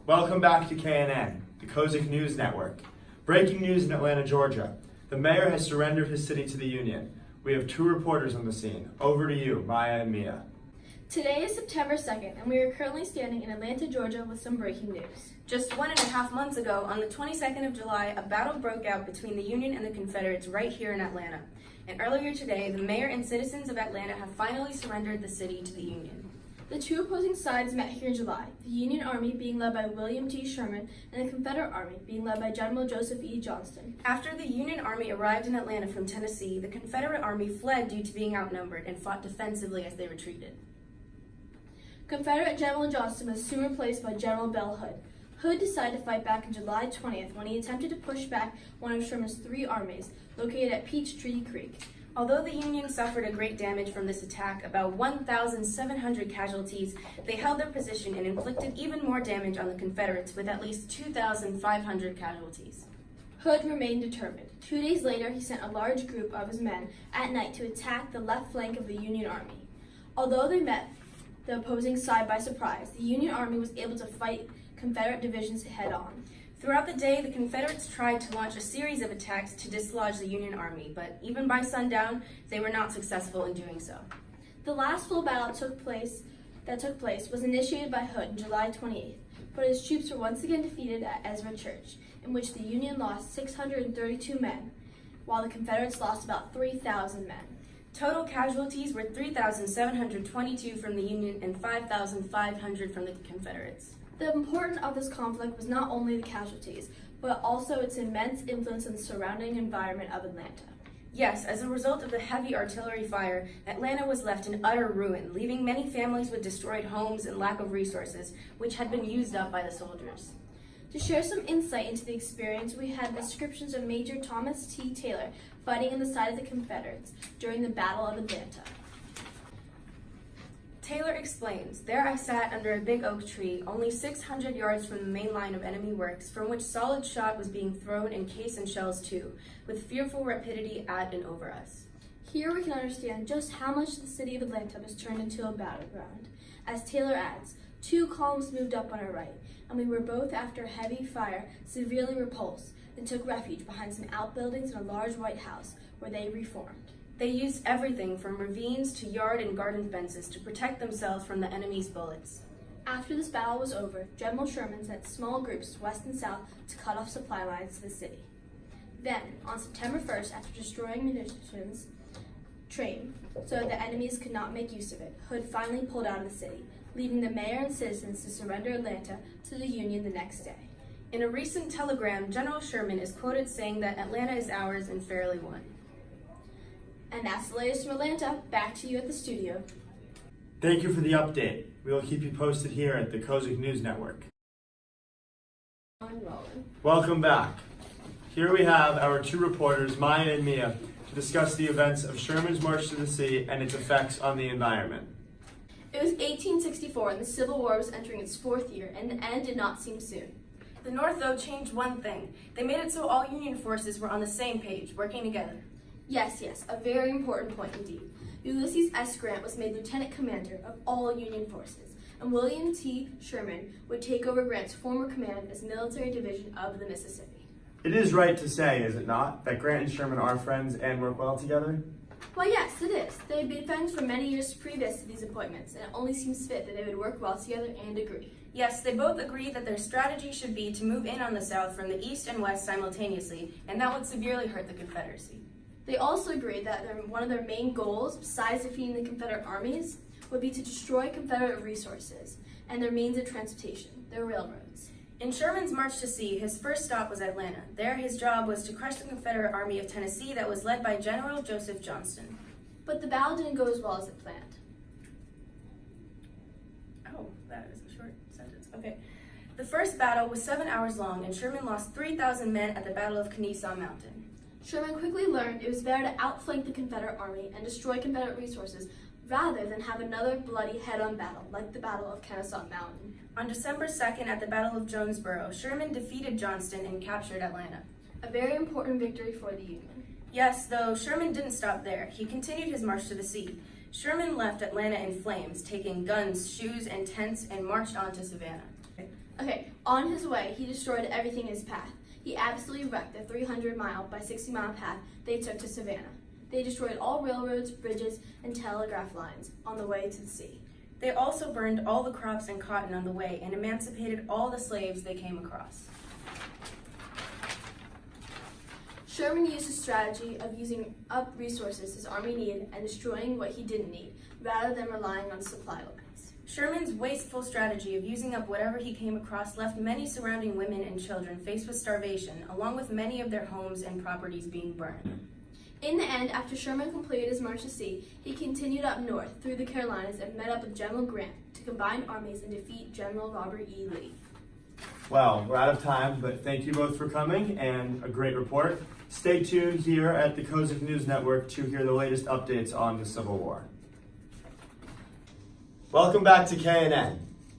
Welcome back to KNN, the Kozik News Network. Breaking news in Atlanta, Georgia. The mayor has surrendered his city to the Union. We have two reporters on the scene. Over to you, Maya and Mia. Today is September 2nd, and we are currently standing in Atlanta, Georgia with some breaking news. Just 1.5 months ago, on the 22nd of July, a battle broke out between the Union and the Confederates right here in Atlanta. And earlier today, the mayor and citizens of Atlanta have finally surrendered the city to the Union. The two opposing sides met here in July, the Union Army being led by William T. Sherman and the Confederate Army being led by General Joseph E. Johnston. After the Union Army arrived in Atlanta from Tennessee, the Confederate Army fled due to being outnumbered and fought defensively as they retreated. Confederate General Johnston was soon replaced by General Bell Hood. Hood decided to fight back on July 20th when he attempted to push back one of Sherman's three armies located at Peachtree Creek. Although the Union suffered a great damage from this attack, about 1,700 casualties, they held their position and inflicted even more damage on the Confederates with at least 2,500 casualties. Hood remained determined. 2 days later, he sent a large group of his men at night to attack the left flank of the Union Army. Although they met the opposing side by surprise, the Union Army was able to fight Confederate divisions head-on. Throughout the day, the Confederates tried to launch a series of attacks to dislodge the Union Army, but even by sundown, they were not successful in doing so. The last full battle that took place was initiated by Hood on July 28th, but his troops were once again defeated at Ezra Church, in which the Union lost 632 men, while the Confederates lost about 3,000 men. Total casualties were 3,722 from the Union and 5,500 from the Confederates. The importance of this conflict was not only the casualties, but also its immense influence on the surrounding environment of Atlanta. Yes, as a result of the heavy artillery fire, Atlanta was left in utter ruin, leaving many families with destroyed homes and lack of resources, which had been used up by the soldiers. To share some insight into the experience, we had descriptions of Major Thomas T. Taylor fighting on the side of the Confederates during the Battle of Atlanta. Taylor explains, "There I sat under a big oak tree, only 600 yards from the main line of enemy works, from which solid shot was being thrown and case and shells too, with fearful rapidity at and over us." Here we can understand just how much the city of Atlanta was turned into a battleground. As Taylor adds, 2 columns moved up on our right, and we were both, after heavy fire, severely repulsed, and took refuge behind some outbuildings and a large white house, where they reformed. They used everything from ravines to yard and garden fences to protect themselves from the enemy's bullets. After this battle was over, General Sherman sent small groups west and south to cut off supply lines to the city. Then, on September 1st, after destroying munitions train so that the enemies could not make use of it, Hood finally pulled out of the city, leaving the mayor and citizens to surrender Atlanta to the Union the next day. In a recent telegram, General Sherman is quoted saying that Atlanta is ours and fairly won. And that's the latest from Atlanta. Back to you at the studio. Thank you for the update. We will keep you posted here at the Kozik News Network. Welcome back. Here we have our two reporters, Maya and Mia, to discuss the events of Sherman's March to the Sea and its effects on the environment. It was 1864 and the Civil War was entering its 4th year, and the end did not seem soon. The North, though, changed one thing. They made it so all Union forces were on the same page, working together. Yes, a very important point indeed. Ulysses S. Grant was made lieutenant commander of all Union forces, and William T. Sherman would take over Grant's former command as military division of the Mississippi. It is right to say, is it not, that Grant and Sherman are friends and work well together? Well, yes, it is. They had been friends for many years previous to these appointments, and it only seems fit that they would work well together and agree. Yes, they both agreed that their strategy should be to move in on the South from the East and West simultaneously, and that would severely hurt the Confederacy. They also agreed that one of their main goals, besides defeating the Confederate armies, would be to destroy Confederate resources and their means of transportation, their railroads. In Sherman's march to sea, his first stop was Atlanta. There, his job was to crush the Confederate Army of Tennessee that was led by General Joseph Johnston. But the battle didn't go as well as it planned. Oh, that is a short sentence. Okay. The first battle was 7 hours long, and Sherman lost 3,000 men at the Battle of Kennesaw Mountain. Sherman quickly learned it was better to outflank the Confederate army and destroy Confederate resources rather than have another bloody head-on battle like the Battle of Kennesaw Mountain. On December 2nd, at the Battle of Jonesboro, Sherman defeated Johnston and captured Atlanta. A very important victory for the Union. Yes, though Sherman didn't stop there. He continued his march to the sea. Sherman left Atlanta in flames, taking guns, shoes, and tents, and marched on to Savannah. Okay, on his way, he destroyed everything in his path. He absolutely wrecked the 300-mile by 60-mile path they took to Savannah. They destroyed all railroads, bridges, and telegraph lines on the way to the sea. They also burned all the crops and cotton on the way and emancipated all the slaves they came across. Sherman used a strategy of using up resources his army needed and destroying what he didn't need, rather than relying on supply lines. Sherman's wasteful strategy of using up whatever he came across left many surrounding women and children faced with starvation, along with many of their homes and properties being burned. In the end, after Sherman completed his march to sea, he continued up north through the Carolinas and met up with General Grant to combine armies and defeat General Robert E. Lee. Well, we're out of time, but thank you both for coming and a great report. Stay tuned here at the Kozik News Network to hear the latest updates on the Civil War. Welcome back to KNN,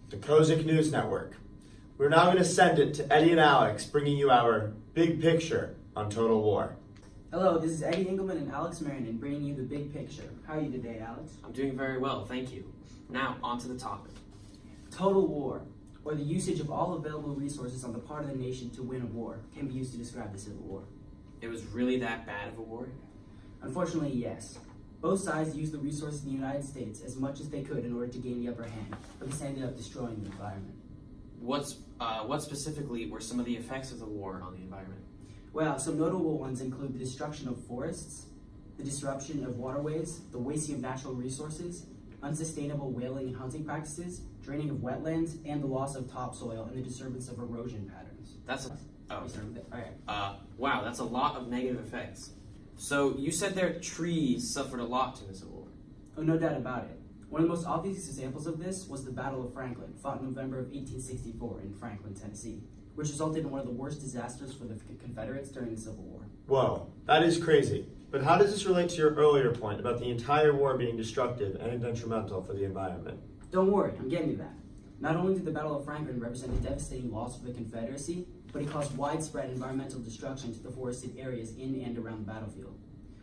the Kozik News Network. We're now going to send it to Eddie and Alex, bringing you our big picture on Total War. Hello, this is Eddie Engelman and Alex Marinon bringing you the big picture. How are you today, Alex? I'm doing very well, thank you. Now, on to the topic. Total war, or the usage of all available resources on the part of the nation to win a war, can be used to describe the Civil War. It was really that bad of a war? Unfortunately, yes. Both sides used the resources in the United States as much as they could in order to gain the upper hand, but this ended up destroying the environment. What specifically were some of the effects of the war on the environment? Well, some notable ones include the destruction of forests, the disruption of waterways, the wasting of natural resources, unsustainable whaling and hunting practices, draining of wetlands, and the loss of topsoil and the disturbance of erosion patterns. Wow, that's a lot of negative effects. So you said their trees suffered a lot in the Civil War. Oh, no doubt about it. One of the most obvious examples of this was the Battle of Franklin, fought in November of 1864 in Franklin, Tennessee, which resulted in one of the worst disasters for the Confederates during the Civil War. Whoa, that is crazy. But how does this relate to your earlier point about the entire war being destructive and detrimental for the environment? Don't worry, I'm getting to that. Not only did the Battle of Franklin represent a devastating loss for the Confederacy, but it caused widespread environmental destruction to the forested areas in and around the battlefield.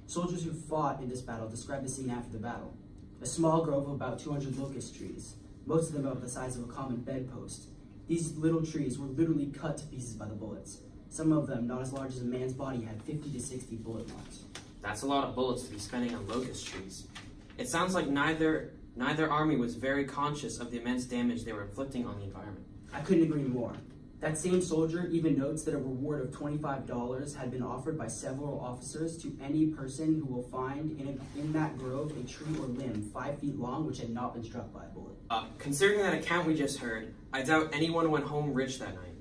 Soldiers who fought in this battle described the scene after the battle. A small grove of about 200 locust trees, most of them about the size of a common bedpost. These little trees were literally cut to pieces by the bullets. Some of them, not as large as a man's body, had 50 to 60 bullet marks. That's a lot of bullets to be spending on locust trees. It sounds like neither army was very conscious of the immense damage they were inflicting on the environment. I couldn't agree more. That same soldier even notes that a reward of $25 had been offered by several officers to any person who will find in that grove a tree or limb 5 feet long which had not been struck by a bullet. Considering that account we just heard, I doubt anyone went home rich that night.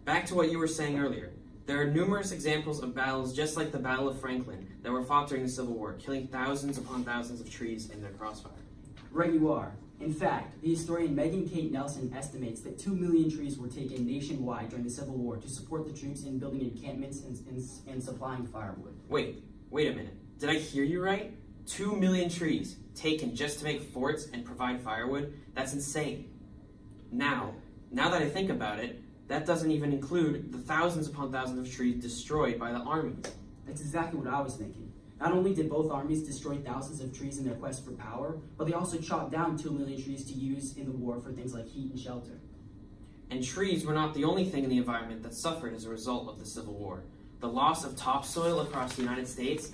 Back to what you were saying earlier. There are numerous examples of battles just like the Battle of Franklin that were fought during the Civil War, killing thousands upon thousands of trees in their crossfire. Right you are. In fact, the historian Megan Kate Nelson estimates that 2 million trees were taken nationwide during the Civil War to support the troops in building encampments and supplying firewood. Wait a minute. Did I hear you right? 2 million trees taken just to make forts and provide firewood? That's insane. Now that I think about it, that doesn't even include the thousands upon thousands of trees destroyed by the armies. That's exactly what I was thinking. Not only did both armies destroy thousands of trees in their quest for power, but they also chopped down 2 million trees to use in the war for things like heat and shelter. And trees were not the only thing in the environment that suffered as a result of the Civil War. The loss of topsoil across the United States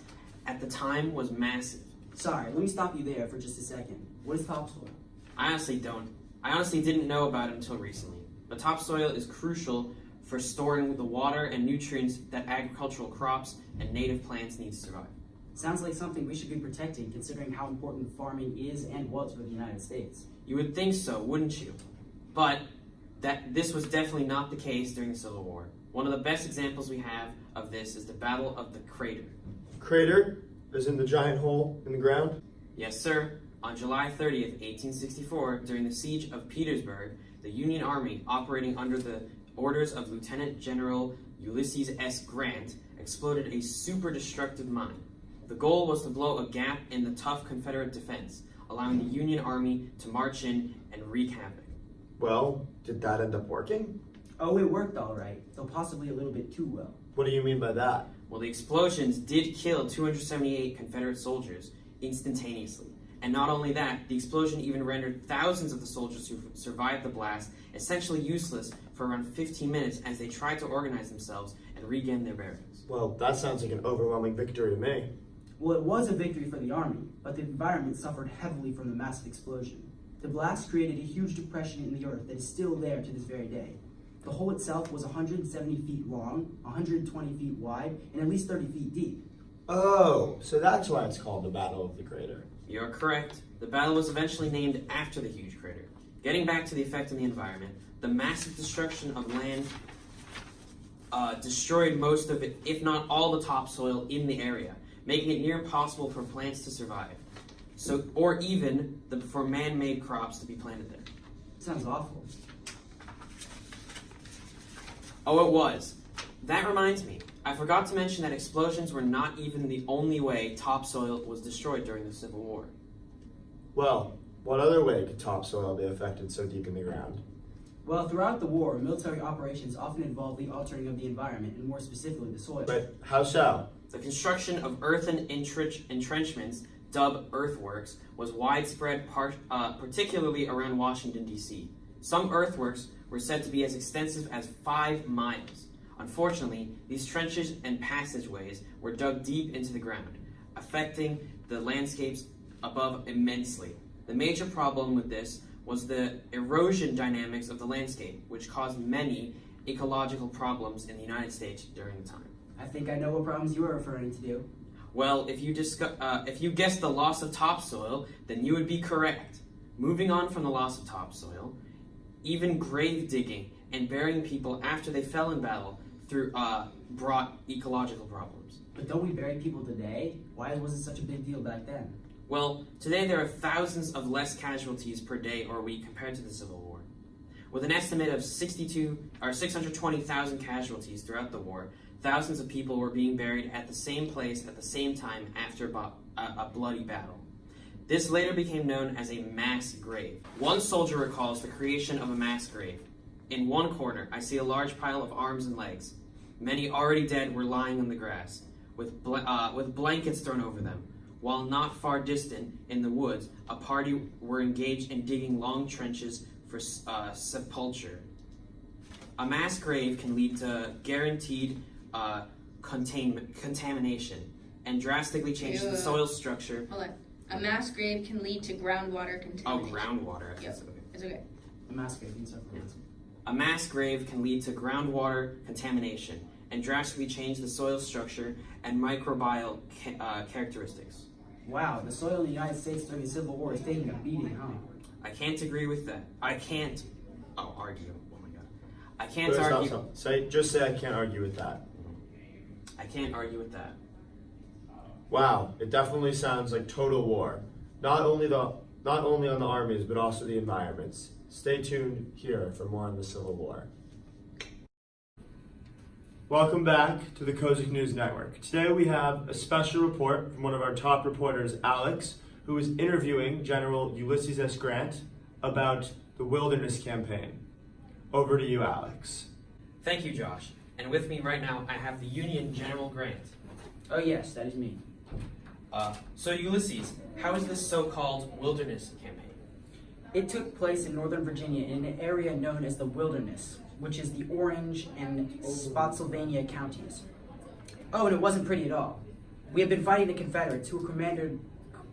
at the time was massive. Sorry, let me stop you there for just a second. What is topsoil? I honestly didn't know about it until recently. But topsoil is crucial for storing the water and nutrients that agricultural crops and native plants need to survive. Sounds like something we should be protecting, considering how important farming is and was for the United States. You would think so, wouldn't you? But this was definitely not the case during the Civil War. One of the best examples we have of this is the Battle of the Crater. Crater? As in the giant hole in the ground? Yes, sir. On July 30th, 1864, during the siege of Petersburg, the Union Army, operating under the orders of Lieutenant General Ulysses S. Grant, exploded a super destructive mine. The goal was to blow a gap in the tough Confederate defense, allowing the Union Army to march in and wreak havoc. Well, did that end up working? Oh, it worked all right, though possibly a little bit too well. What do you mean by that? Well, the explosions did kill 278 Confederate soldiers instantaneously. And not only that, the explosion even rendered thousands of the soldiers who survived the blast essentially useless for around 15 minutes as they tried to organize themselves and regain their bearings. Well, that sounds like an overwhelming victory to me. Well, it was a victory for the army, but the environment suffered heavily from the massive explosion. The blast created a huge depression in the earth that is still there to this very day. The hole itself was 170 feet long, 120 feet wide, and at least 30 feet deep. Oh, so that's why it's called the Battle of the Crater. You're correct. The battle was eventually named after the huge crater. Getting back to the effect on the environment, the massive destruction of land destroyed most of it, if not all the topsoil in the area, making it near impossible for plants to survive. Or even for man-made crops to be planted there. Sounds awful. Oh, it was. That reminds me. I forgot to mention that explosions were not even the only way topsoil was destroyed during the Civil War. Well, what other way could topsoil be affected so deep in the ground? Well, throughout the war, military operations often involved the altering of the environment, and more specifically the soil. But how so? The construction of earthen entrenchments, dubbed earthworks, was widespread, particularly around Washington, D.C. Some earthworks were said to be as extensive as 5 miles. Unfortunately, these trenches and passageways were dug deep into the ground, affecting the landscapes above immensely. The major problem with this was the erosion dynamics of the landscape, which caused many ecological problems in the United States during the time. I think I know what problems you are referring to. Well, if you guessed the loss of topsoil, then you would be correct. Moving on from the loss of topsoil, even grave digging and burying people after they fell in battle brought ecological problems. But don't we bury people today? Why was it such a big deal back then? Well, today there are thousands of less casualties per day or week compared to the Civil War. With an estimate of 620,000 casualties throughout the war, thousands of people were being buried at the same place at the same time after a bloody battle. This later became known as a mass grave. One soldier recalls the creation of a mass grave. In one corner, I see a large pile of arms and legs. Many already dead were lying on the grass, with blankets thrown over them. While not far distant, in the woods, a party were engaged in digging long trenches for sepulture. A mass grave can lead to guaranteed contamination and drastically change the soil structure. Hold on. A mass grave can lead to groundwater Oh, contamination. groundwater. Yep. It's okay. A mass grave and stuff like that. A mass grave can lead to groundwater contamination and drastically change the soil structure and microbial characteristics. Wow, the soil in the United States during the Civil War is taking a beating, huh? I can't agree with that. I can't. Oh, argue. Oh my god. I can't Stop, argue. stop. Just say I can't argue with that. I can't argue with that. Wow, it definitely sounds like total war. Not only on the armies, but also the environments. Stay tuned here for more on the Civil War. Welcome back to the Kozik News Network. Today we have a special report from one of our top reporters, Alex, who is interviewing General Ulysses S. Grant about the Wilderness Campaign. Over to you, Alex. Thank you, Josh. And with me right now, I have the Union General Grant. Oh yes, that is me. So Ulysses, how is this so-called Wilderness Campaign? It took place in Northern Virginia in an area known as the Wilderness, which is the Orange and Spotsylvania counties. Oh, and it wasn't pretty at all. We had been fighting the Confederates, who were commanded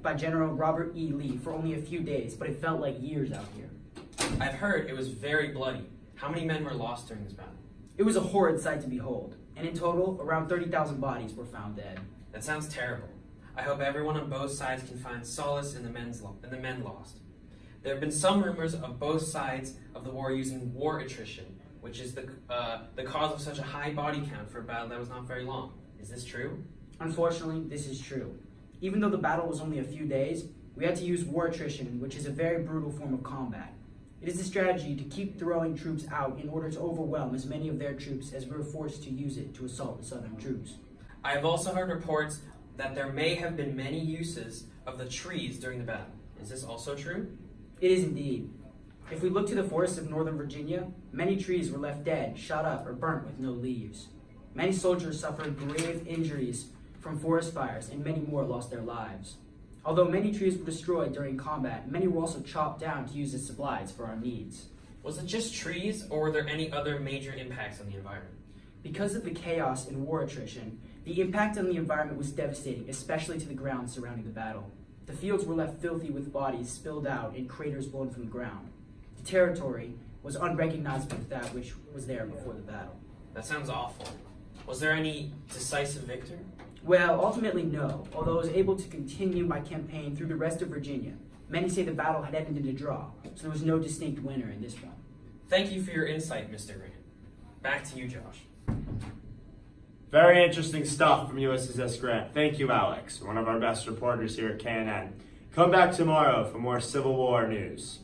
by General Robert E. Lee, for only a few days, but it felt like years out here. I've heard it was very bloody. How many men were lost during this battle? It was a horrid sight to behold, and in total, around 30,000 bodies were found dead. That sounds terrible. I hope everyone on both sides can find solace in the men lost. There have been some rumors of both sides of the war using war attrition, which is the cause of such a high body count for a battle that was not very long. Is this true? Unfortunately, this is true. Even though the battle was only a few days, we had to use war attrition, which is a very brutal form of combat. It is a strategy to keep throwing troops out in order to overwhelm as many of their troops as we were forced to use it to assault the Southern troops. I have also heard reports that there may have been many uses of the trees during the battle. Is this also true? It is indeed. If we look to the forests of Northern Virginia, many trees were left dead, shot up, or burnt with no leaves. Many soldiers suffered grave injuries from forest fires, and many more lost their lives. Although many trees were destroyed during combat, many were also chopped down to use as supplies for our needs. Was it just trees, or were there any other major impacts on the environment? Because of the chaos and war attrition, the impact on the environment was devastating, especially to the ground surrounding the battle. The fields were left filthy with bodies spilled out and craters blown from the ground. The territory was unrecognizable to that which was there before the battle. That sounds awful. Was there any decisive victor? Well, ultimately no, although I was able to continue my campaign through the rest of Virginia. Many say the battle had ended in a draw, so there was no distinct winner in this one. Thank you for your insight, Mr. Grant. Back to you, Josh. Very interesting stuff from Ulysses S. Grant. Thank you, Alex, one of our best reporters here at KNN. Come back tomorrow for more Civil War news.